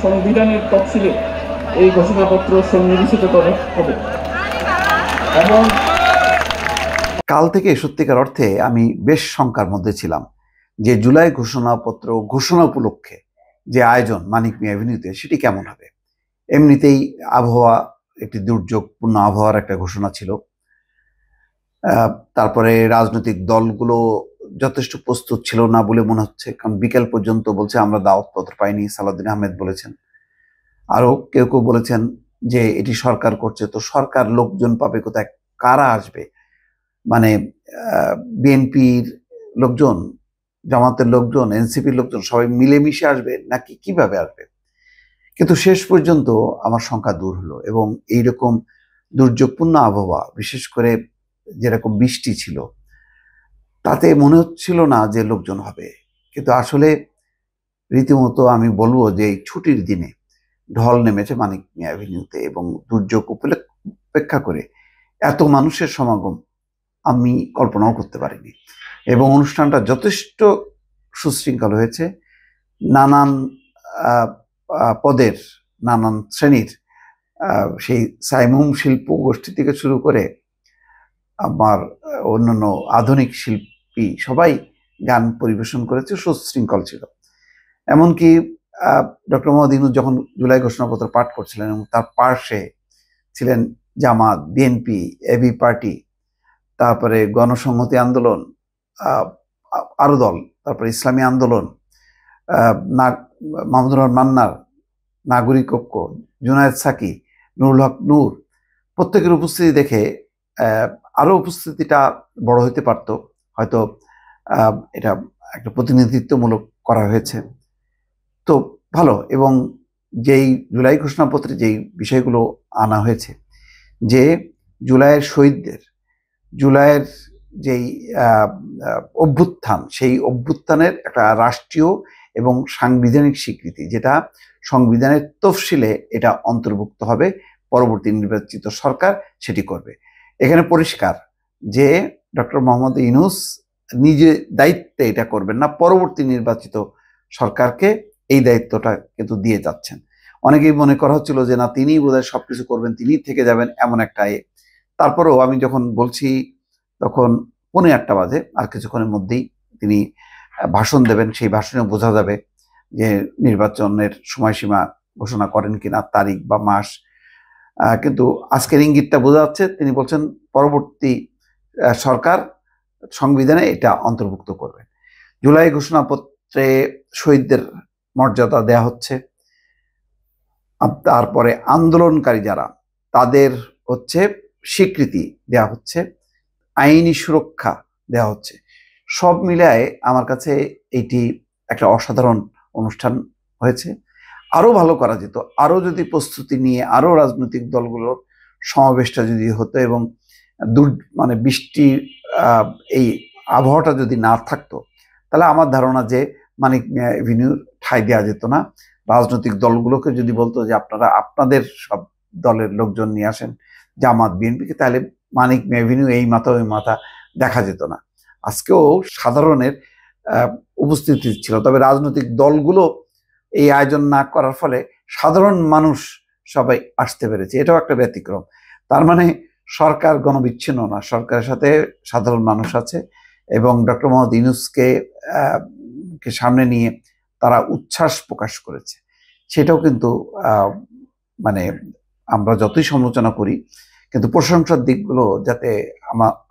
সংবিধানের তফসিলে এই ঘোষণাপত্র সন্নিবেশিত করা হবে। এবং কাল থেকে সত্যিকার অর্থে আমি বেশ শঙ্কার মধ্যে ছিলাম যে জুলাই ঘোষণাপত্র ঘোষণা উপলক্ষে যে আয়োজন মানিক মিয়া এভিনিউতে সেটি কেমন হবে। এমনিতেই আবহাওয়া একটি দুর্যোগপূর্ণ আবহাওয়ার একটা ঘোষণা ছিল। তারপরে রাজনৈতিক দলগুলো যথেষ্ট প্রস্তুত ছিল না বলে মনে হচ্ছে, কারণ বিকেল পর্যন্ত বলছে আমরা দাওয়াতপত্র পাইনি, সালাউদ্দিন আহমেদ বলেছেন। আরো কেউ কেউ বলেছেন যে এটি সরকার করছে, তো সরকার লোকজন পাবে কোথায়, কারা আসবে, মানে বিএনপির লোকজন, জামাতের লোকজন, এনসিপির লোকজন সবাই মিলেমিশে আসবে নাকি কিভাবে আসবে। কিন্তু শেষ পর্যন্ত আমার শঙ্কা দূর হলো এবং এইরকম দুর্যোগপূর্ণ আবহাওয়া, বিশেষ করে যেরকম বৃষ্টি ছিল, তাতে মনে হচ্ছিল না যে লোকজন হবে। কিন্তু আসলে রীতিমতো আমি বলবো যে এই ছুটির দিনে ঢল নেমেছে মানিক মিয়া অ্যাভিনিউতে এবং দুর্যোগ উপেক্ষা করে এত মানুষের সমাগম আমি কল্পনাও করতে পারিনি। এবং অনুষ্ঠানটা যথেষ্ট সুশৃঙ্খল হয়েছে। নানান পদের, নানান শ্রেণীর, সেই সাইমুম শিল্প গোষ্ঠী থেকে শুরু করে আমার অন্যান্য আধুনিক শিল্পী সবাই গান পরিবেশন করেছে, সুশৃঙ্খল ছিল। এমনকি ডক্টর মোহাম্মদ ইউনূস যখন জুলাই ঘোষণাপত্র পাঠ করছিলেন এবং তার পার্শ্বে ছিলেন জামাত, বিএনপি, এবি পার্টি, তারপরে গণসংহতি আন্দোলন, আরো দল, তারপরে ইসলামী আন্দোলন, মাহমুদুর রহমান মান্নার, নাগরিক ঐক্য, জুনায়েদ সাকি, নুরুল হক নূর, প্রত্যেকের উপস্থিতি দেখে আরো উপস্থিতিটা বড় হতে পারত, হয়তো এটা একটা প্রতিনিধিত্বমূলক করা হয়েছে। তো ভালো। এবং যেই জুলাই ঘোষণাপত্রে যেই বিষয়গুলো আনা হয়েছে, যে জুলাইয়ের শহীদদের, জুলাইয়ের যেই অভ্যুত্থান, সেই অভ্যুত্থানের একটা রাষ্ট্রীয় এবং সাংবিধানিক স্বীকৃতি, যেটা সংবিধানের তফসিলে এটা অন্তর্ভুক্ত হবে, পরবর্তী নির্বাচিত সরকার সেটি করবে। এখানে পরিষ্কার যে ডক্টর মোহাম্মদ ইউনূস নিজে দায়িত্বে এটা করবেন না, পরবর্তী নির্বাচিত সরকারকে এই দায়িত্বটা কিন্তু দিয়ে যাচ্ছেন। অনেকেই মনে করা হচ্ছিল যে না, তিনিই বোধহয় সবকিছু করবেন, তিনিই থেকে যাবেন, এমন একটা তারপরেও আমি যখন বলছি তখন 8:45 বাজে, আর কিছুক্ষণের মধ্যেই তিনি ভাষণ দেবেন। সেই ভাষণে বোঝা যাবে যে নির্বাচনের সময়সীমা ঘোষণা করেন কিনা, তারিখ বা মাস। কিন্তু আজকের ইঙ্গিতটা বোঝা যাচ্ছে তিনি বলছেন পরবর্তী সরকার সংবিধানে এটা অন্তর্ভুক্ত করবে। জুলাই ঘোষণাপত্রে শহীদদের মর্যাদা দেয়া হচ্ছে, তারপরে আন্দোলনকারী যারা, তাদের হচ্ছে স্বীকৃতি দেয়া হচ্ছে, আইনি সুরক্ষা দেওয়া হচ্ছে। সব মিলায় আমার কাছে এটি একটা অসাধারণ অনুষ্ঠান হয়েছে। আরো ভালো করা যেত, আরো যদি প্রস্তুতি নিয়ে আরো রাজনৈতিক দলগুলোর সমাবেশটা যদি হতো এবং মানে বৃষ্টির এই আবহাওয়াটা যদি না থাকতো, তাহলে আমার ধারণা যে মানিক মিয়া এভিনিউ ঠাঁই দেওয়া যেত না। রাজনৈতিক দলগুলোকে যদি বলতো যে আপনারা আপনাদের সব দলের লোকজন নিয়ে আসেন, জামাত, বিএনপিকে, তাহলে মানিক মিয়া এভিনিউ এই মাথা ওই মাথা দেখা যেত না। আজকেও সাধারণের উপস্থিতি ছিল, তবে রাজনৈতিক দলগুলো এই আয়োজন না করার ফলে সাধারণ মানুষ সবাই আসতে পেরেছে, এটাও একটা ব্যতিক্রম। তার মানে সরকার গণবিচ্ছিন্ন না, সরকারের সাথে সাধারণ মানুষ আছে এবং ডক্টর মোহাম্মদ ইউনূসকে সামনে নিয়ে তারা উচ্ছ্বাস প্রকাশ করেছে। সেটাও কিন্তু মানে আমরা যতই সমালোচনা করি, কিন্তু প্রশংসার দিকগুলো যাতে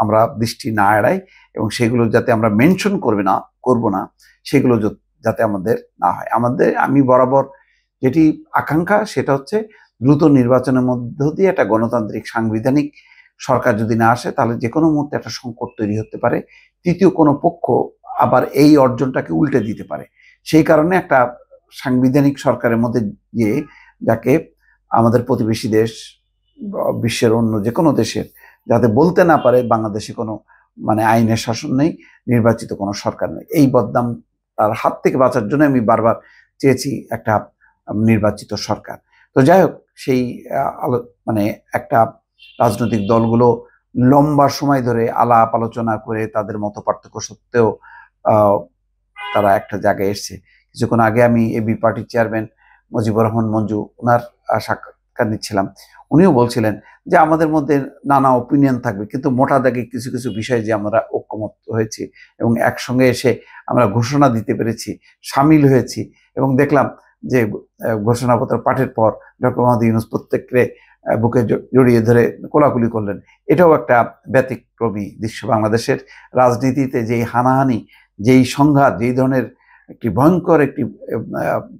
আমরা দৃষ্টি না এড়াই এবং সেগুলো যাতে আমরা মেনশন করব না, সেগুলো যাতে আমাদের না হয়। আমি বরাবর যেটি আকাঙ্ক্ষা সেটা হচ্ছে দ্রুত নির্বাচনের মধ্য দিয়ে একটা গণতান্ত্রিক সাংবিধানিক সরকার যদি না আসে, তাহলে যে কোনো মুহূর্তে একটা সংকট তৈরি হতে পারে, তৃতীয় কোনো পক্ষ আবার এই অর্জনটাকে উল্টে দিতে পারে। সেই কারণে একটা সাংবিধানিক সরকারের মধ্যে গিয়ে, যাকে আমাদের প্রতিবেশী দেশ, বিশ্বের অন্য যে কোনো দেশের যাতে বলতে না পারে বাংলাদেশে কোনো মানে আইনের শাসন নেই, নির্বাচিত কোনো সরকার নেই, এই বদনাম তার হাত থেকে বাঁচার জন্য আমি বারবার চেয়েছি একটা নির্বাচিত সরকার। তো যাই হোক, সেই মানে একটা রাজনৈতিক দলগুলো লম্বা সময় ধরে আলাপ আলোচনা করে তাদের মত পার্থক্য সত্ত্বেও তারা একটা জায়গায় এসছে। কিছুক্ষণ আগে আমি এবি পার্টির চেয়ারম্যান মুজিবুর রহমান মঞ্জু, ওনার সাক্ষাৎকার নিচ্ছিলাম। উনিও বলছিলেন যে আমাদের মধ্যে নানা ওপিনিয়ন থাকবে, কিন্তু মোটা দাগে কিছু কিছু বিষয়ে যে আমরা ঐক্যমত হয়েছি এবং একসঙ্গে এসে আমরা ঘোষণা দিতে পেরেছি, সামিল হয়েছি, এবং দেখলাম যে ঘোষণাপত্র পাঠের পর ডক্টর মোহাম্মদ ইউনূস প্রত্যেককে বুকে জড়িয়ে ধরে কোলাকুলি করলেন। এটাও একটা ব্যতিক্রমী দৃশ্য। বাংলাদেশের রাজনীতিতে যেই হানাহানি, যেই সংঘাত, যেই ধরনের একটি ভয়ঙ্কর একটি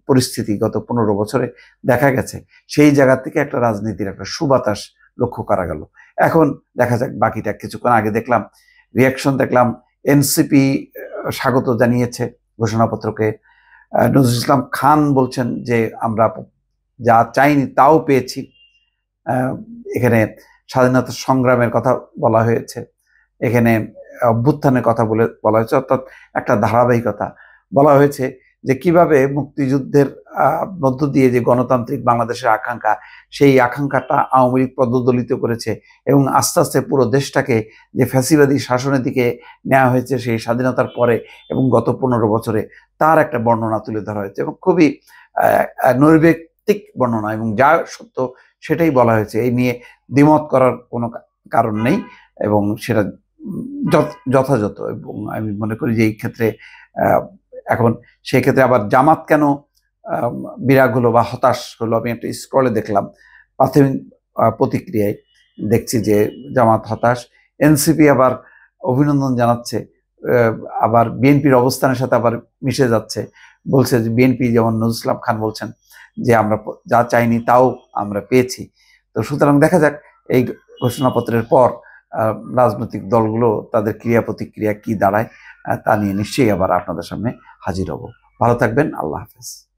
পরিস্থিতি গত 15 বছরে দেখা গেছে, সেই জায়গা থেকে একটা রাজনীতির একটা সুবাতাস লক্ষ্য করা গেল। এখন দেখা যাক বাকিটা। কিছুক্ষণ আগে দেখলাম রিয়াকশন, দেখলাম এনসিপি স্বাগত জানিয়েছে ঘোষণাপত্রকে। নজরুল ইসলাম খান বলছেন যে আমরা যা চাইনি তাও পেয়েছি। এখানে স্বাধীনতা সংগ্রামের কথা বলা হয়েছে, এখানে অভ্যুত্থানের কথা বলা হয়েছে, অর্থাৎ একটা ধারাবাহিকতা বলা হয়েছে যে কিভাবে মুক্তিযুদ্ধের মধ্য দিয়ে যে গণতান্ত্রিক বাংলাদেশের আকাঙ্ক্ষা, সেই আকাঙ্ক্ষাটা আওয়ামী লীগ পদদলিত করেছে এবং আস্তে আস্তে পুরো দেশটাকে যে ফ্যাসিবাদী শাসনের দিকে নেওয়া হয়েছে সেই স্বাধীনতার পরে এবং গত 15 বছরে, তার একটা বর্ণনা তুলে ধরা হয়েছে এবং খুবই নৈর্ব্যক্তিক বর্ণনা, এবং যা সত্য সেটাই বলা হয়েছে। এই নিয়ে দ্বিমত করার কোনো কারণ নেই এবং সেটা যথাযথ। এবং আমি মনে করি যে এই ক্ষেত্রে এখন সেই ক্ষেত্রে আবার জামাত কেন বিরাগ হলো বা হতাশ হলো, আমি একটা স্ক্রলে দেখলাম, প্রাথমিক প্রতিক্রিয়ায় দেখছি যে জামাত হতাশ। এনসিপি আবার অভিনন্দন জানাচ্ছে, আবার বিএনপির অবস্থানের সাথে আবার মিশে যাচ্ছে, বলছে যে বিএনপি যেমন নজরুল ইসলাম খান বলছেন যে আমরা যা চাইনি তাও আমরা পেয়েছি। তো সুতরাং দেখা যাক এই ঘোষণাপত্রের পর রাজনৈতিক দলগুলো তাদের ক্রিয়া প্রতিক্রিয়া কি দাঁড়ায়, তা নিয়ে নিশ্চয়ই আবার আপনাদের সামনে হাজির হব। ভালো থাকবেন। আল্লাহ হাফেজ।